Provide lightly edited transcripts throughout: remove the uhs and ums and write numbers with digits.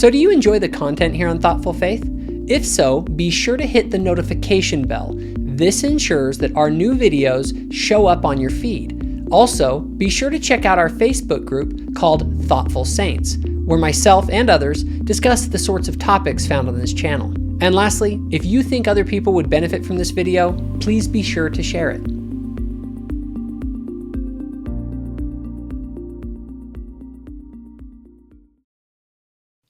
So do you enjoy the content here on Thoughtful Faith? If so, be sure to hit the notification bell. This ensures that our new videos show up on your feed. Also, be sure to check out our Facebook group called Thoughtful Saints, where myself and others discuss the sorts of topics found on this channel. And lastly, if you think other people would benefit from this video, please be sure to share it.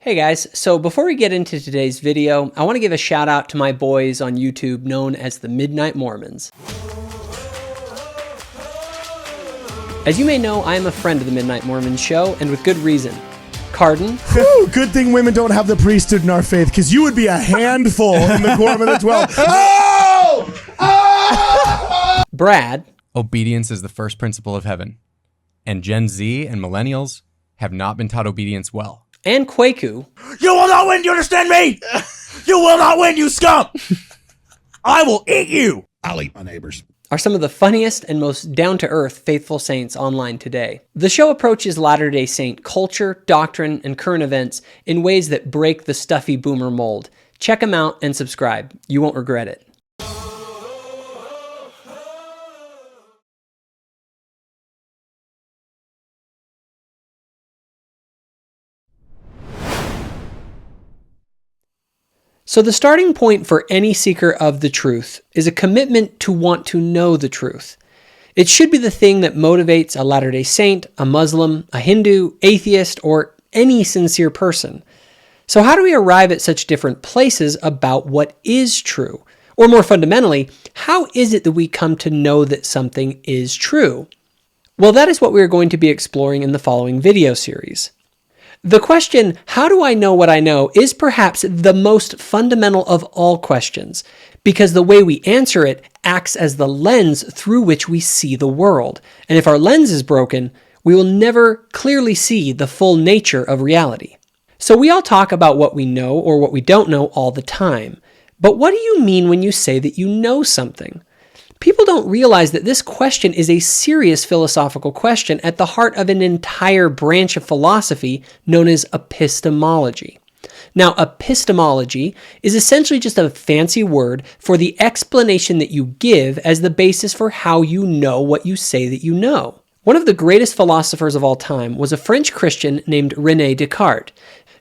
Hey guys, so before we get into today's video, I want to give a shout out to my boys on YouTube known as the Midnight Mormons. As you may know, I am a friend of the Midnight Mormon show, and with good reason. Carden. Whew, good thing women don't have the priesthood in our faith, because you would be a handful in the Quorum of the 12. Oh! Oh! Brad. Obedience is the first principle of heaven, and Gen Z and millennials have not been taught obedience well. And Kwaku. You will not win, you understand me? You will not win, you scum! I will eat you! I'll eat my neighbors. Are some of the funniest and most down-to-earth faithful saints online today. The show approaches Latter-day Saint culture, doctrine, and current events in ways that break the stuffy boomer mold. Check them out and subscribe. You won't regret it. So the starting point for any seeker of the truth is a commitment to want to know the truth. It should be the thing that motivates a Latter-day Saint, a Muslim, a Hindu, atheist, or any sincere person. So how do we arrive at such different places about what is true? Or more fundamentally, how is it that we come to know that something is true? Well, that is what we are going to be exploring in the following video series. The question, how do I know what I know, is perhaps the most fundamental of all questions, because the way we answer it acts as the lens through which we see the world. And if our lens is broken, we will never clearly see the full nature of reality. So we all talk about what we know or what we don't know all the time. But what do you mean when you say that you know something? People don't realize that this question is a serious philosophical question at the heart of an entire branch of philosophy known as epistemology. Now, epistemology is essentially just a fancy word for the explanation that you give as the basis for how you know what you say that you know. One of the greatest philosophers of all time was a French Christian named René Descartes.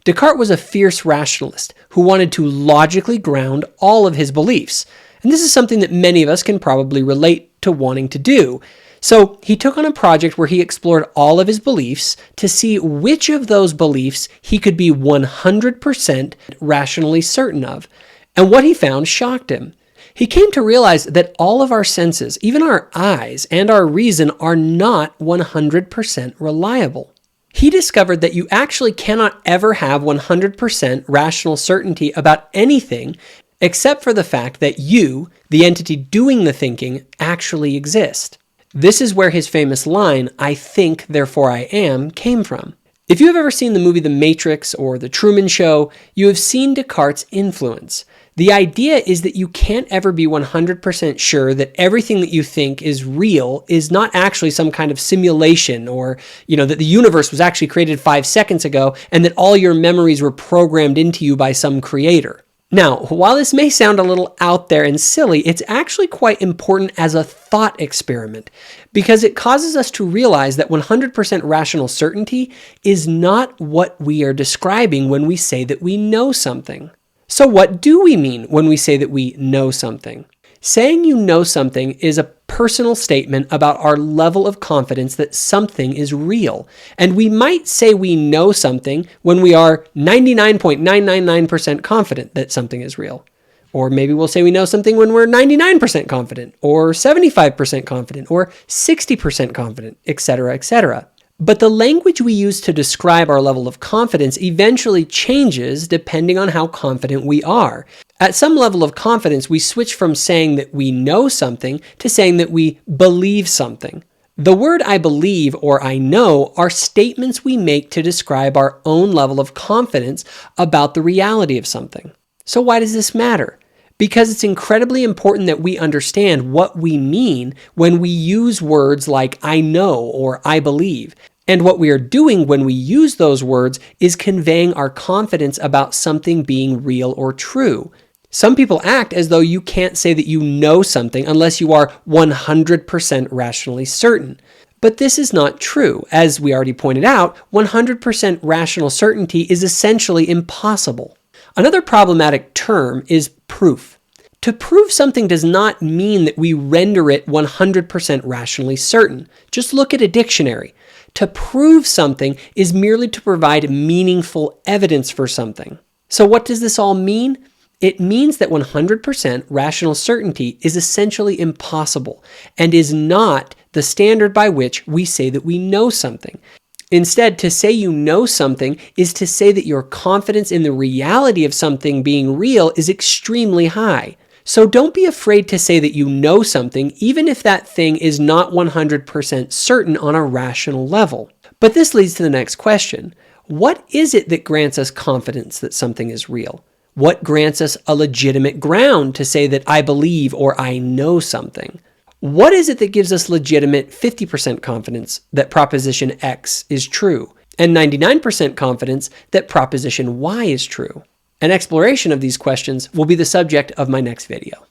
Descartes was a fierce rationalist who wanted to logically ground all of his beliefs. And this is something that many of us can probably relate to wanting to do. So he took on a project where he explored all of his beliefs to see which of those beliefs he could be 100% rationally certain of. And what he found shocked him. He came to realize that all of our senses, even our eyes and our reason, are not 100% reliable. He discovered that you actually cannot ever have 100% rational certainty about anything except for the fact that you, the entity doing the thinking, actually exist. This is where his famous line, "I think, therefore I am," came from. If you have ever seen the movie The Matrix or The Truman Show, you have seen Descartes' influence. The idea is that you can't ever be 100% sure that everything that you think is real is not actually some kind of simulation, or, that the universe was actually created 5 seconds ago and that all your memories were programmed into you by some creator. Now, while this may sound a little out there and silly, it's actually quite important as a thought experiment, because it causes us to realize that 100% rational certainty is not what we are describing when we say that we know something. So what do we mean when we say that we know something? Saying you know something is a personal statement about our level of confidence that something is real. And we might say we know something when we are 99.999% confident that something is real. Or maybe we'll say we know something when we're 99% confident, or 75% confident, or 60% confident, etc., etc. But the language we use to describe our level of confidence eventually changes depending on how confident we are. At some level of confidence, we switch from saying that we know something to saying that we believe something. The word "I believe" or "I know" are statements we make to describe our own level of confidence about the reality of something. So why does this matter? Because it's incredibly important that we understand what we mean when we use words like "I know" or "I believe." And what we are doing when we use those words is conveying our confidence about something being real or true. Some people act as though you can't say that you know something unless you are 100% rationally certain. But this is not true. As we already pointed out, 100% rational certainty is essentially impossible. Another problematic term is proof. To prove something does not mean that we render it 100% rationally certain. Just look at a dictionary. To prove something is merely to provide meaningful evidence for something. So what does this all mean? It means that 100% rational certainty is essentially impossible and is not the standard by which we say that we know something. Instead, to say you know something is to say that your confidence in the reality of something being real is extremely high. So don't be afraid to say that you know something, even if that thing is not 100% certain on a rational level. But this leads to the next question. What is it that grants us confidence that something is real? What grants us a legitimate ground to say that I believe or I know something? What is it that gives us legitimate 50% confidence that proposition X is true and 99% confidence that proposition Y is true? An exploration of these questions will be the subject of my next video.